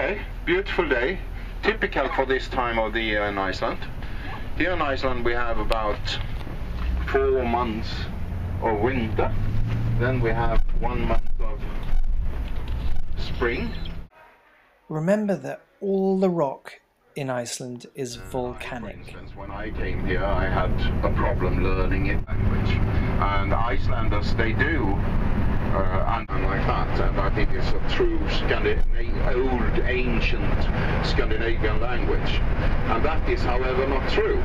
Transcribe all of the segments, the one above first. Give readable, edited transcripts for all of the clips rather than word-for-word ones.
Okay, beautiful day, typical for this time of the year in Iceland. Here in Iceland we have about 4 months of winter, then we have 1 month of spring. Remember that all the rock in Iceland is volcanic. For instance, when I came here I had a problem learning it language, and Icelanders, they do and like that, and I think it's a true old ancient Scandinavian language, and that is however not true.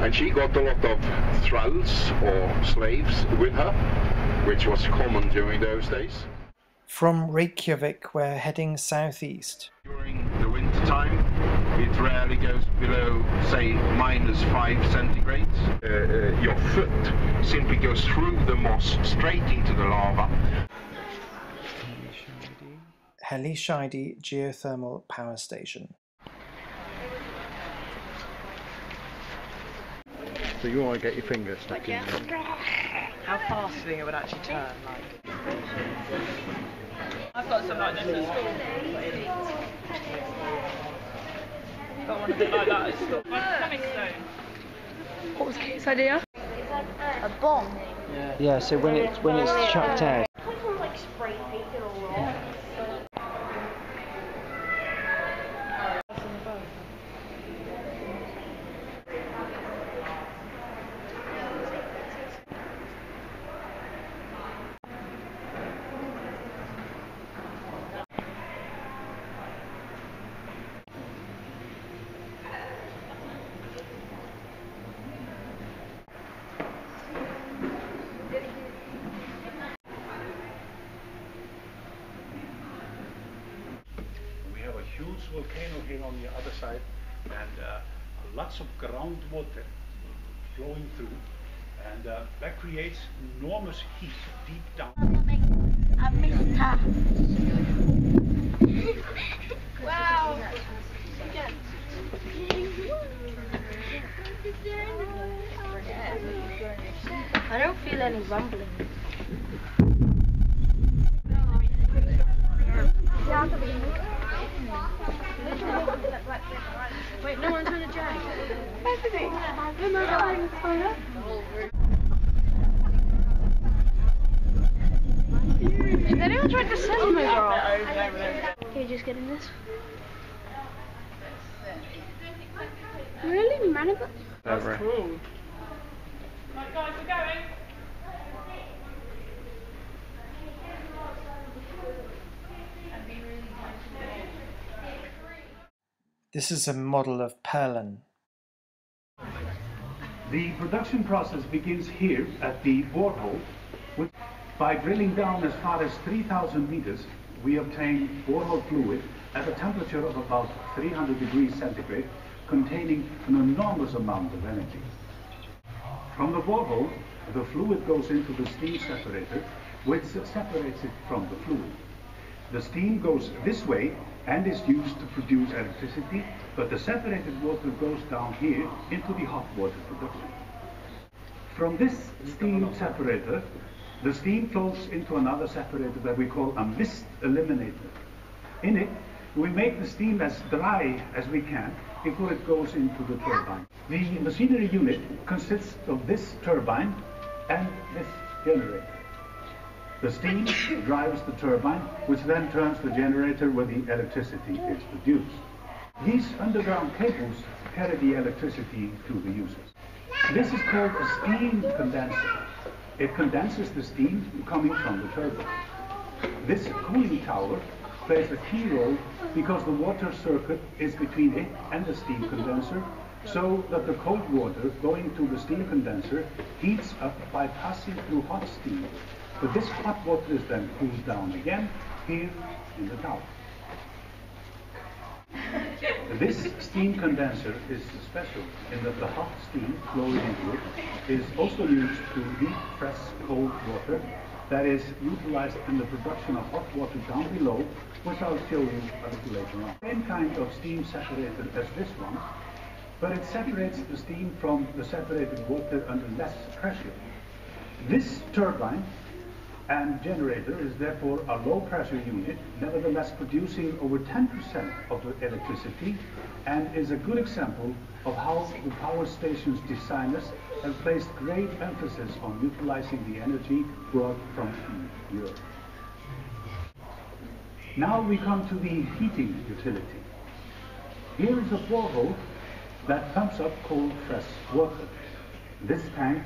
And she got a lot of thralls or slaves with her, which was common during those days. From Reykjavik we're heading southeast. During the winter time it rarely goes below, say, -5 centigrades. Your foot simply goes through the moss straight into the lava. Hellisheidi Geothermal Power Station. So you want to get your fingers stuck in there? How fast do you think it would actually turn? Like, I've got some like this at school. Got one a bit like that at school. Coming soon. What was Kate's idea? A bomb. Yeah, so when it's chucked out. Like spray painted or raw. Huge volcano here on the other side, and lots of groundwater flowing through, and that creates enormous heat deep down. I missed her. Wow. I don't feel any rumbling. Wait, no one's trying to drag. Is anyone trying to send my girl? Can you just get in this? Really? Man of it? That's cool. Right guys, we're going. This is a model of Perlan. The production process begins here at the borehole. By drilling down as far as 3,000 meters, we obtain borehole fluid at a temperature of about 300 degrees centigrade, containing an enormous amount of energy. From the borehole, the fluid goes into the steam separator, which separates it from the fluid. The steam goes this way and is used to produce electricity, but the separated water goes down here into the hot water production. From this steam separator, the steam flows into another separator that we call a mist eliminator. In it, we make the steam as dry as we can before it goes into the turbine. The machinery unit consists of this turbine and this generator. The steam drives the turbine, which then turns the generator where the electricity is produced. These underground cables carry the electricity to the users. This is called a steam condenser. It condenses the steam coming from the turbine. This cooling tower plays a key role because the water circuit is between it and the steam condenser, so that the cold water going to the steam condenser heats up by passing through hot steam. But this hot water is then cooled down again here in the tower. This steam condenser is special in that the hot steam flowing into it is also used to heat fresh cold water that is utilized in the production of hot water down below, which I'll show you a little later on. Same kind of steam separator as this one, but it separates the steam from the separated water under less pressure. This turbine and generator is therefore a low pressure unit, nevertheless producing over 10% of the electricity, and is a good example of how the power station's designers have placed great emphasis on utilizing the energy brought from the earth. Now we come to the heating utility. Here is a borehole that pumps up cold fresh water. This tank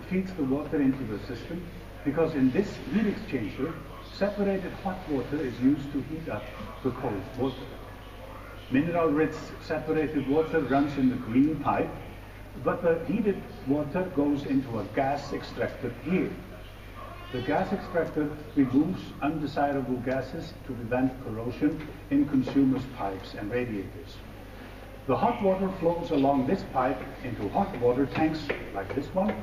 feeds the water into the system because in this heat exchanger, separated hot water is used to heat up the cold water. Mineral-rich separated water runs in the green pipe, but the heated water goes into a gas extractor here. The gas extractor removes undesirable gases to prevent corrosion in consumers' pipes and radiators. The hot water flows along this pipe into hot water tanks like this one,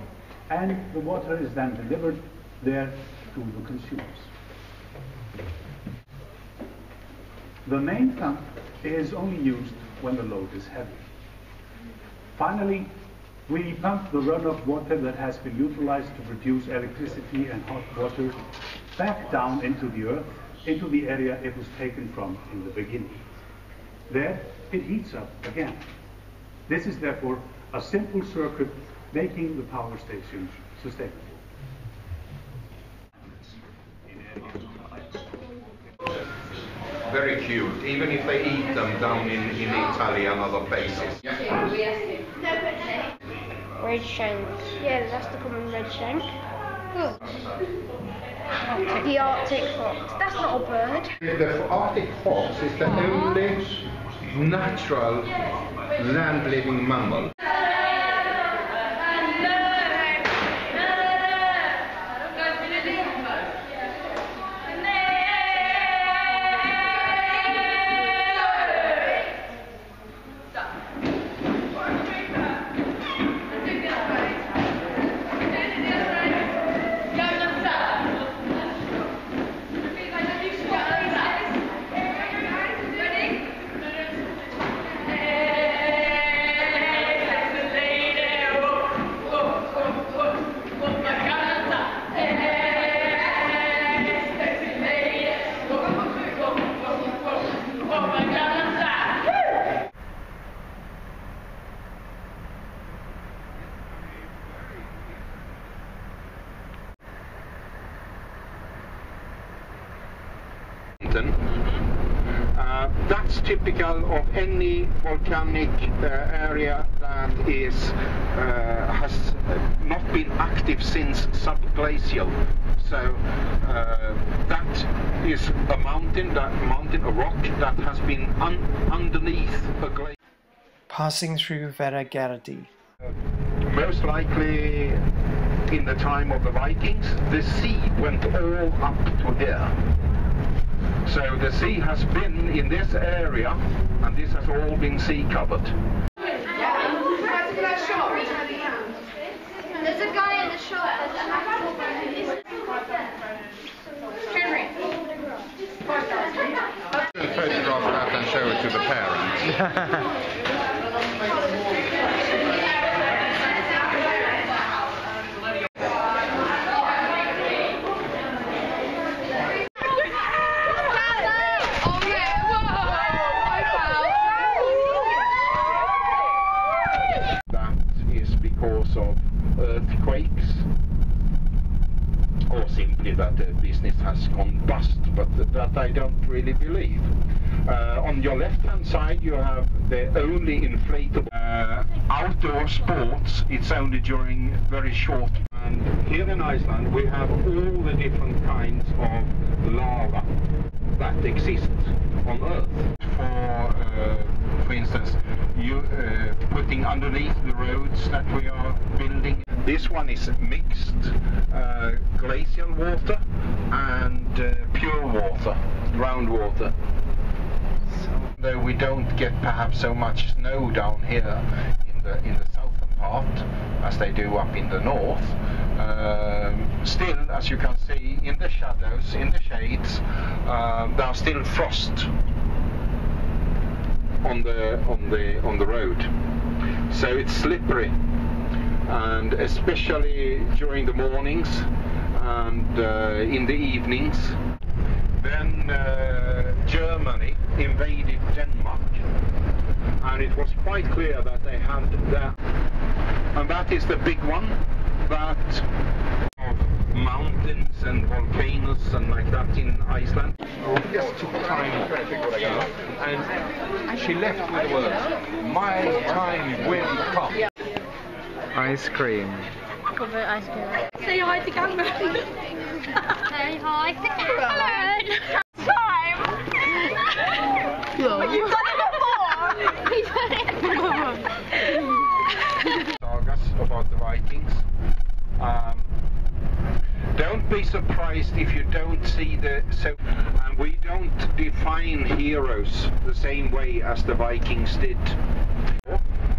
and the water is then delivered there to the consumers. The main pump is only used when the load is heavy. Finally, we pump the runoff water that has been utilized to produce electricity and hot water back down into the earth, into the area it was taken from in the beginning. There, it heats up again. This is therefore a simple circuit making the power station sustainable. Very cute, even if they eat them down in Italy and other places. Red shank. Yeah, that's the common red shank. Good. The Arctic fox. That's not a bird. The Arctic fox is the only natural land-living mammal. That's typical of any volcanic area that has not been active since subglacial. So that is a mountain, a rock that has been underneath a glacier. Passing through Hverigerdi. Most likely in the time of the Vikings, the sea went all up to here. So the sea has been in this area, and this has all been sea covered. There's a guy in the shop. Photograph that and show it to the parents. Of earthquakes, or simply that the business has gone bust, but that I don't really believe. On your left hand side you have the only inflatable outdoor sports. It's only during very short, and here in Iceland we have all the different kinds of lava that exist on Earth. For instance, you putting underneath the roads that we are building. This one is mixed glacial water and pure water, groundwater. Though we don't get perhaps so much snow down here in the southern part as they do up in the north, still, as you can see in the shadows, in the shades, there are still frost on the road, so it's slippery, and especially during the mornings and in the evenings. Then Germany invaded Denmark, and it was quite clear that they had that, and that is the big one, that of mountains and volcanoes and like that in Iceland. Just took time, and she left with the words, "My time will come." Ice cream. Ice cream. Say hi to camera. Say hi to Cameron. Time. You've done it before. Sagas about the Vikings. Don't be surprised if you don't see and we don't define heroes the same way as the Vikings did.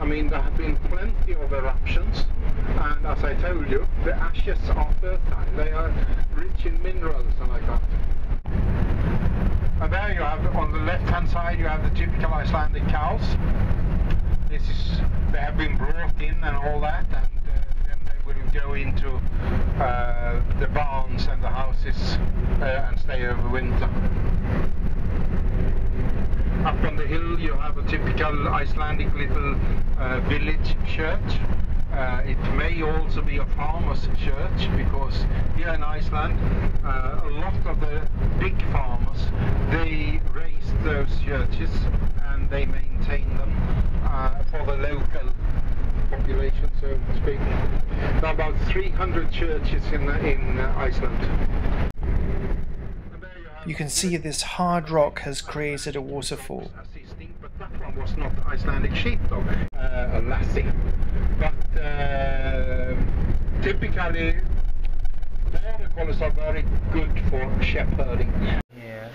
I mean, there have been plenty of eruptions, and as I told you, the ashes are fertile. They are rich in minerals and like that. And there you have, on the left-hand side, you have the typical Icelandic cows. They have been brought in and all that, and then they will go into the barns and the houses and stay over winter. Up on the hill you have a typical Icelandic little village church. It may also be a farmer's church, because here in Iceland a lot of the big farmers, they raise those churches and they maintain them for the local population, so to speak. There are about 300 churches in Iceland. You can see this hard rock has created a waterfall. But that one was not Icelandic sheepdog, a lassie. But typically, border collies are very good for shepherding. Here.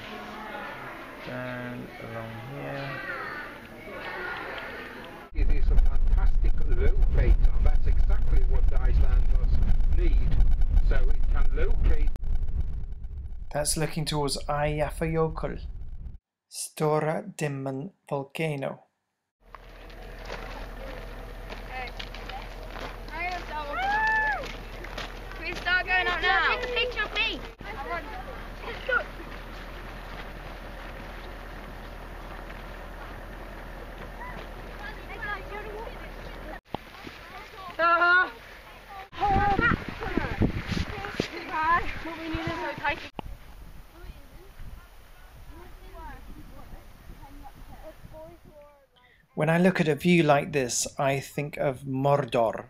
And along here. It is a fantastic locator, and that's exactly what the Icelanders need. So it can locate. That's looking towards Eyjafjallajökull, Stora Dimon volcano. Can we start going up now? Take a picture of me. What we need is a tight. When I look at a view like this, I think of Mordor.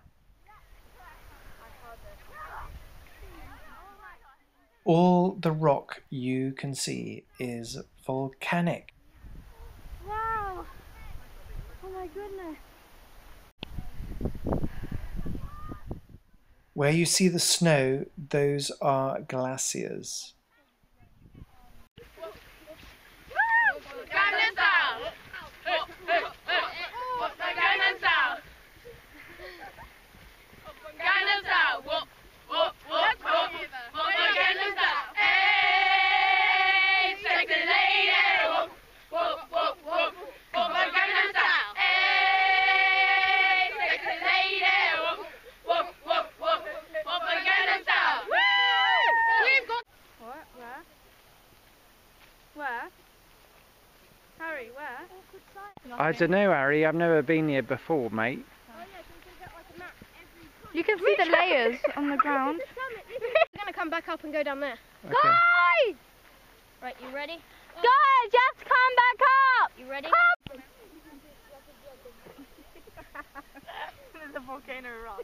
All the rock you can see is volcanic. Wow! Oh my goodness. Where you see the snow, those are glaciers. Harry, where? I don't know, Harry. I've never been here before, mate. You can see the layers on the ground. We're going to come back up and go down there. Okay. Guys! Right, you ready? Guys, you have to come back up! You ready? There's a volcano rock.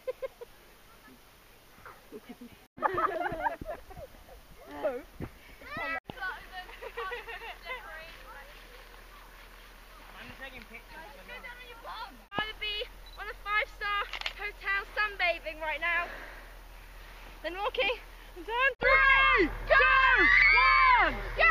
I'd be on a 5-star hotel sunbathing right now. Then walking. 3, 2, 1, go!